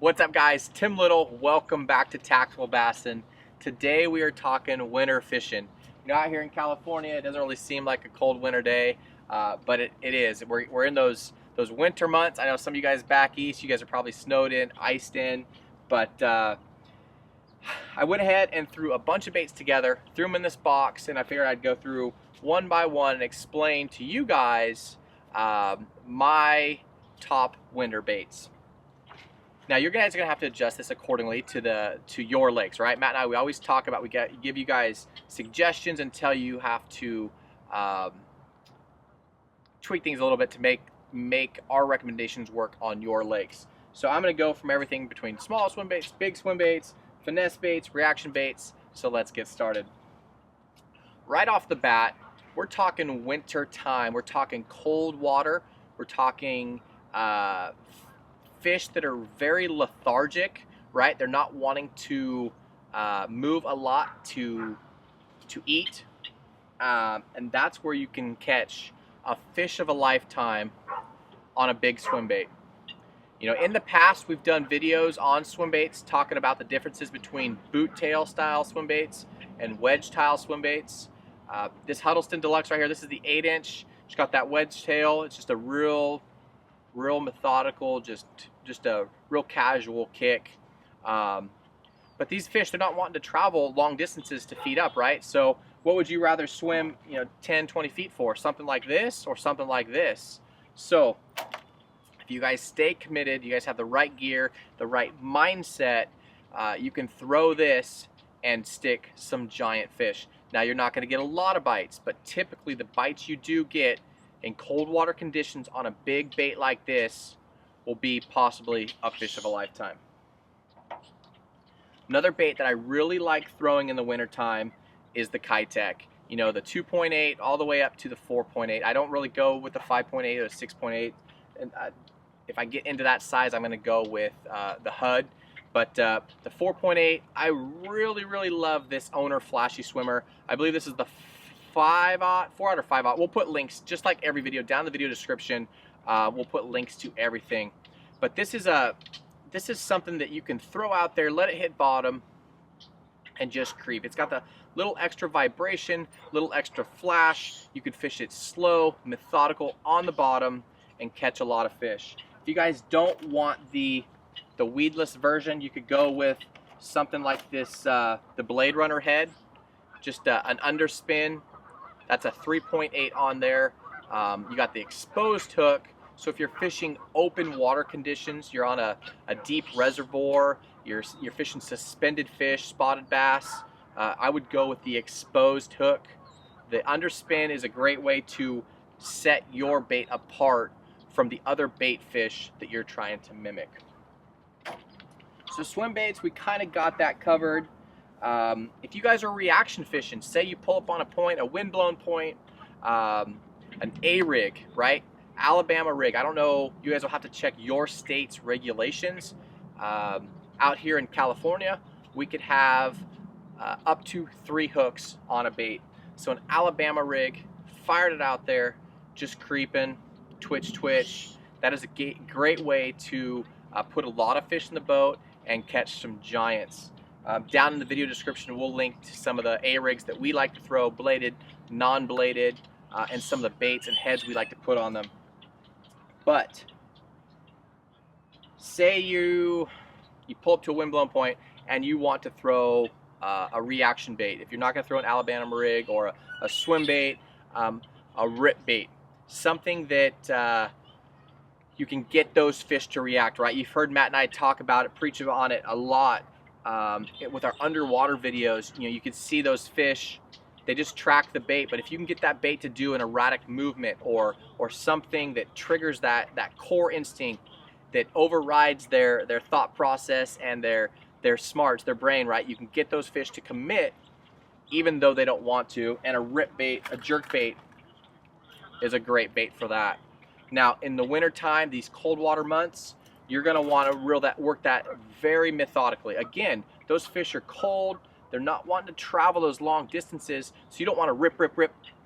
What's up, guys? Tim Little. Welcome back to TacticalBassin. Today we are talking winter fishing. You know, out here in California, it doesn't really seem like a cold winter day, but it is. We're in those winter months. I know some of you guys back east, you guys are probably snowed in, iced in, but I went ahead and threw a bunch of baits together, threw them in this box, and I figured I'd go through one by one and explain to you guys my top winter baits. Now, you guys are gonna have to adjust this accordingly to your lakes, right? Matt and I, we always talk about, give you guys suggestions and tell you have to tweak things a little bit to make our recommendations work on your lakes. So I'm gonna go from everything between small swim baits, big swim baits, finesse baits, reaction baits. So let's get started. Right off the bat, we're talking winter time. We're talking cold water. We're talking fish that are very lethargic, right? They're not wanting to move a lot to eat, and that's where you can catch a fish of a lifetime on a big swim bait. You know, in the past we've done videos on swim baits talking about the differences between boot tail style swim baits and wedge tail swim baits. This Huddleston Deluxe right here, this is the 8-inch. It's got that wedge tail. It's just a real methodical, just a real casual kick. But these fish, they're not wanting to travel long distances to feed up, right? So what would you rather swim, 10, 20 feet for? Something like this or something like this? So if you guys stay committed, you guys have the right gear, the right mindset, you can throw this and stick some giant fish. Now, you're not going to get a lot of bites, but typically the bites you do get in cold water conditions on a big bait like this will be possibly a fish of a lifetime. Another bait that I really like throwing in the wintertime is the Kitech. You know, the 2.8 all the way up to the 4.8. I don't really go with the 5.8 or 6.8. And if I get into that size, I'm going to go with the HUD. But the 4.8, I really love this Owner Flashy Swimmer. I believe this is the 4-aught or 5-aught. We'll put links, just like every video, down in the video description. We'll put links to everything. But this is something that you can throw out there, let it hit bottom, and just creep. It's got the little extra vibration, little extra flash. You can fish it slow, methodical on the bottom, and catch a lot of fish. If you guys don't want the weedless version, you could go with something like this, the Bladerunner Head, just an underspin. That's a 3.8 on there. You got the exposed hook, so if you're fishing open water conditions, you're on a deep reservoir, you're fishing suspended fish, spotted bass, I would go with the exposed hook. The underspin is a great way to set your bait apart from the other bait fish that you're trying to mimic. So swim baits, we kind of got that covered. If you guys are reaction fishing, say you pull up on a point, a wind-blown point, an A-rig, right? Alabama rig. I don't know, you guys will have to check your state's regulations. Out here in California, we could have up to 3 hooks on a bait. So an Alabama rig, fired it out there, just creeping, twitch. That is a great way to put a lot of fish in the boat and catch some giants. Down in the video description, we'll link to some of the A-rigs that we like to throw, bladed, non-bladed, and some of the baits and heads we like to put on them. But say you pull up to a windblown point and you want to throw a reaction bait. If you're not going to throw an Alabama rig or a swim bait, a rip bait, something that you can get those fish to react, right? You've heard Matt and I talk about it, preach on it a lot with our underwater videos. You can see those fish, they just track the bait, but if you can get that bait to do an erratic movement or something that triggers that core instinct that overrides their thought process and their smarts, their brain, right? You can get those fish to commit even though they don't want to, and a rip bait, a jerk bait, is a great bait for that. Now, in the winter time, these cold water months, you're going to want to work that very methodically. Again, those fish are cold. They're not wanting to travel those long distances, so you don't want to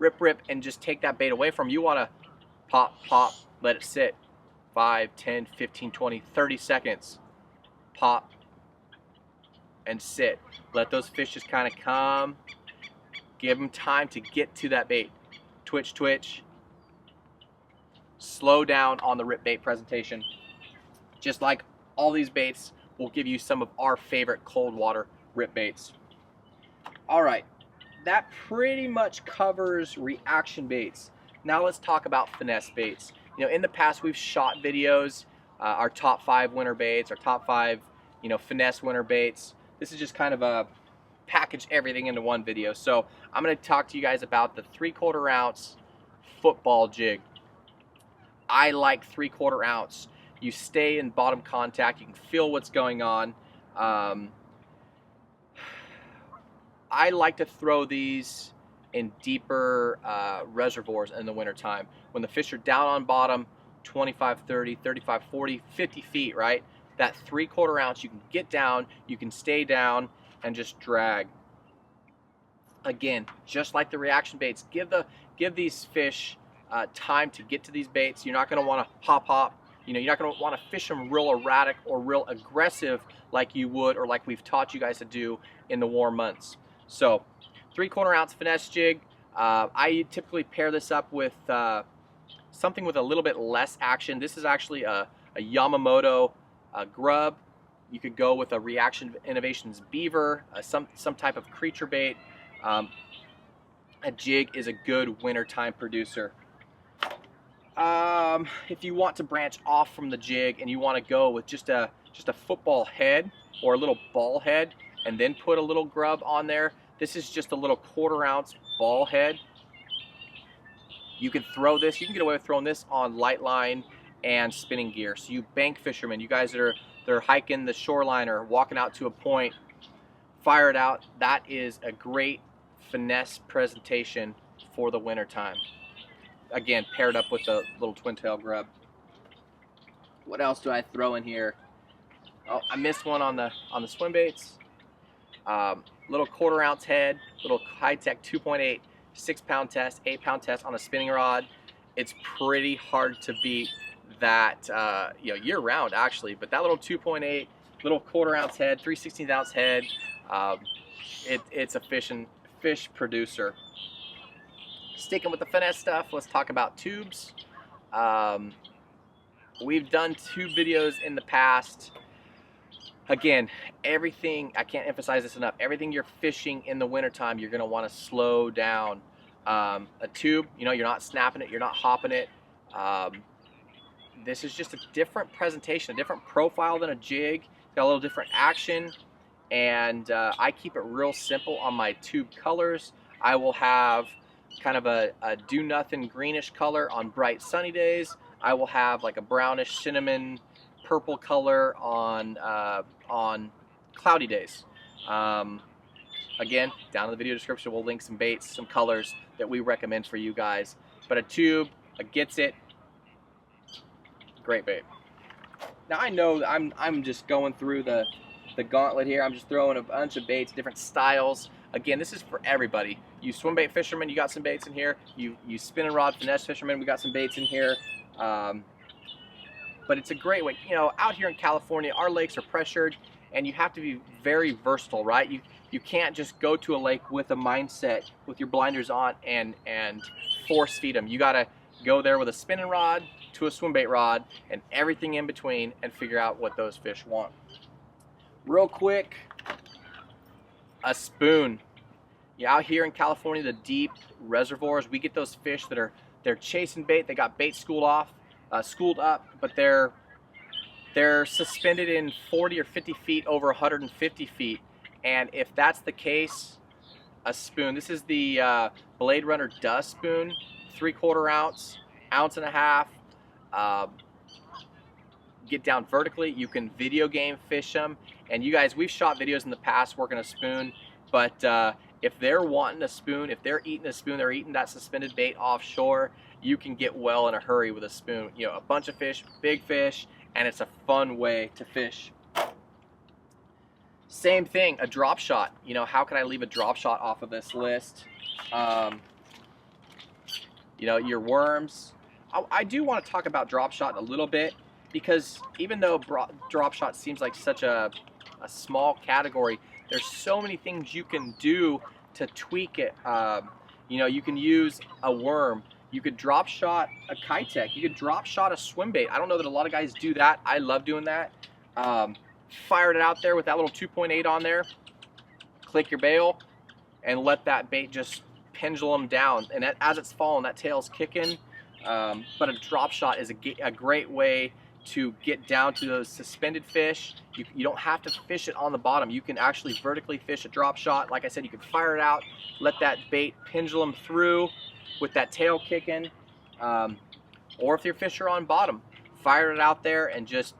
rip, and just take that bait away from them. You want to pop, let it sit 5, 10, 15, 20, 30 seconds. pop, and sit. Let those fish just kind of come. Give them time to get to that bait. Twitch, twitch. Slow down on the rip bait presentation. Just like all these baits, we'll give you some of our favorite cold water rip baits. All right, that pretty much covers reaction baits. Now let's talk about finesse baits. You know, in the past we've shot videos, our top 5 winter baits, our top 5, you know, finesse winter baits. This is just kind of a package everything into one video. So I'm going to talk to you guys about the 3/4 ounce football jig. I like 3/4 ounce. You stay in bottom contact. You can feel what's going on. I like to throw these in deeper reservoirs in the wintertime. When the fish are down on bottom, 25, 30, 35, 40, 50 feet, right? That 3/4 ounce, you can get down, you can stay down, and just drag. Again, just like the reaction baits, give these fish time to get to these baits. You're not going to want to hop. You know, you're not going to want to fish them real erratic or real aggressive like you would, or like we've taught you guys to do in the warm months. So 3/4 ounce finesse jig. I typically pair this up with something with a little bit less action. This is actually a Yamamoto grub. You could go with a Reaction Innovations beaver, some type of creature bait. A jig is a good wintertime producer. If you want to branch off from the jig and you want to go with just a football head or a little ball head and then put a little grub on there, this is just a little 1/4 ounce ball head. You can throw this, you can get away with throwing this on light line and spinning gear. So you bank fishermen, you guys that are hiking the shoreline or walking out to a point, fire it out. That is a great finesse presentation for the winter time. Again, paired up with the little twin tail grub. What else do I throw in here? Oh, I missed one on the swim baits. Little 1/4 ounce head, little high-tech 2.8, 6-pound test, 8-pound test on a spinning rod. It's pretty hard to beat that, you know, year-round actually. But that little 2.8, little 1/4 ounce head, 3/16 ounce head, it's a fish producer. Sticking with the finesse stuff, let's talk about tubes. We've done tube videos in the past. Again, everything, I can't emphasize this enough, everything you're fishing in the wintertime, you're going to want to slow down. A tube, you know, you're not snapping it, you're not hopping it. This is just a different presentation, a different profile than a jig. Got a little different action, and I keep it real simple on my tube colors. I will have kind of a do-nothing greenish color on bright sunny days. I will have like a brownish cinnamon purple color on cloudy days. Again, down in the video description we'll link some baits, some colors that we recommend for you guys. But a tube, a gets it, great bait. Now I know I'm just going through the gauntlet here. I'm just throwing a bunch of baits, different styles. Again, this is for everybody. You swim bait fishermen, you got some baits in here. You spinning rod finesse fishermen, we got some baits in here. But it's a great way. You know, out here in California, our lakes are pressured, and you have to be very versatile, right? You can't just go to a lake with a mindset with your blinders on and force feed them. You gotta go there with a spinning rod to a swim bait rod and everything in between and figure out what those fish want. Real quick, a spoon. Yeah, out here in California, the deep reservoirs, we get those fish that they're chasing bait. They got bait schooled up, but they're suspended in 40 or 50 feet over 150 feet. And if that's the case, a spoon. This is the Bladerunner dust spoon, 3/4 ounce, 1.5 ounce. Get down vertically. You can video game fish them. And you guys, we've shot videos in the past working a spoon, but if they're wanting a spoon, if they're eating a spoon, they're eating that suspended bait offshore, you can get well in a hurry with a spoon. You know, a bunch of fish, big fish, and it's a fun way to fish. Same thing, a drop shot. You know, how can I leave a drop shot off of this list? You know, your worms. I do want to talk about drop shot a little bit. because even though drop shot seems like such a small category, there's so many things you can do to tweak it. You know, you can use a worm. You could drop shot a Kitech. You could drop shot a swim bait. I don't know that a lot of guys do that. I love doing that. Fired it out there with that little 2.8 on there. Click your bail and let that bait just pendulum down. And as it's falling, that tail's kicking. But a drop shot is a great way to get down to those suspended fish. You don't have to fish it on the bottom. You can actually vertically fish a drop shot. Like I said, you can fire it out, let that bait pendulum through with that tail kicking. Or if your fish are on bottom, fire it out there and just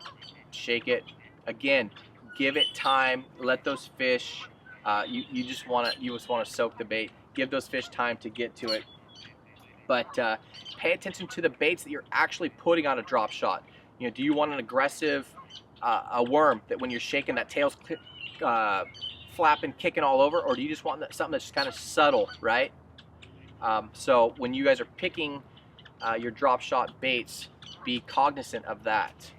shake it. Again, give it time. Let those fish. You just want to soak the bait. Give those fish time to get to it. But pay attention to the baits that you're actually putting on a drop shot. You know, do you want an aggressive a worm that when you're shaking that tail's flapping, kicking all over, or do you just want something that's just kind of subtle, right? So when you guys are picking your drop shot baits, be cognizant of that.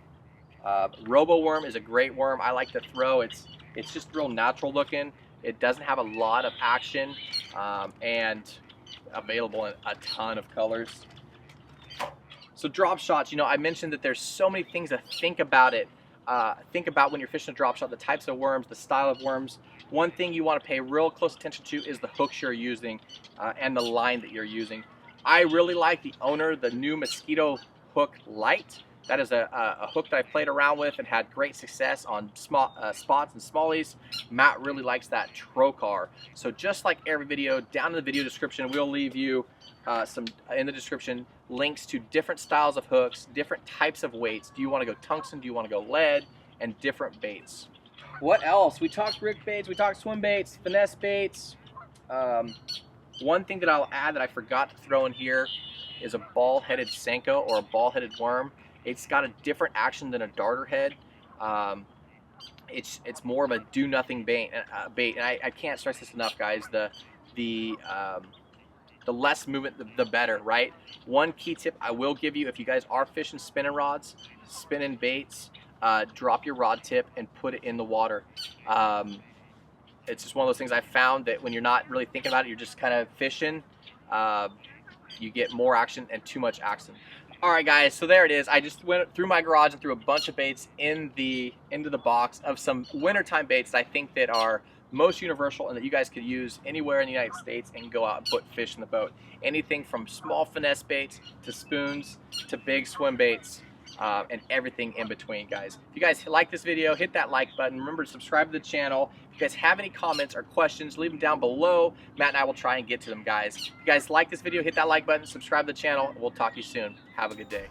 Robo worm is a great worm. I like to throw. It's just real natural looking. It doesn't have a lot of action, and available in a ton of colors. So drop shots, you know, I mentioned that there's so many things to think about it. Think about when you're fishing a drop shot, the types of worms, the style of worms. One thing you want to pay real close attention to is the hooks you're using and the line that you're using. I really like the Owner, the new Mosquito Hook Light. That is a hook that I played around with and had great success on small spots and smallies. Matt really likes that Trocar. So just like every video, down in the video description, we'll leave you in the description links to different styles of hooks, different types of weights. Do you want to go tungsten? Do you want to go lead? And different baits. What else? We talked rig baits, we talked swim baits, finesse baits. One thing that I'll add that I forgot to throw in here is a ball-headed Senko or a ball-headed worm. It's got a different action than a darter head. It's more of a do-nothing bait, and I can't stress this enough, guys. The less movement, the better, right? One key tip I will give you, if you guys are fishing spinning rods, spinning baits, drop your rod tip and put it in the water. It's just one of those things I found that when you're not really thinking about it, you're just kind of fishing, you get more action and too much action. All right, guys, so there it is. I just went through my garage and threw a bunch of baits into the box of some wintertime baits that I think that are most universal and that you guys could use anywhere in the United States and go out and put fish in the boat. Anything from small finesse baits to spoons to big swim baits and everything in between, guys. If you guys like this video, hit that like button. Remember to subscribe to the channel. If you guys have any comments or questions, leave them down below. Matt and I will try and get to them, guys. If you guys like this video, hit that like button, subscribe to the channel, and we'll talk to you soon. Have a good day.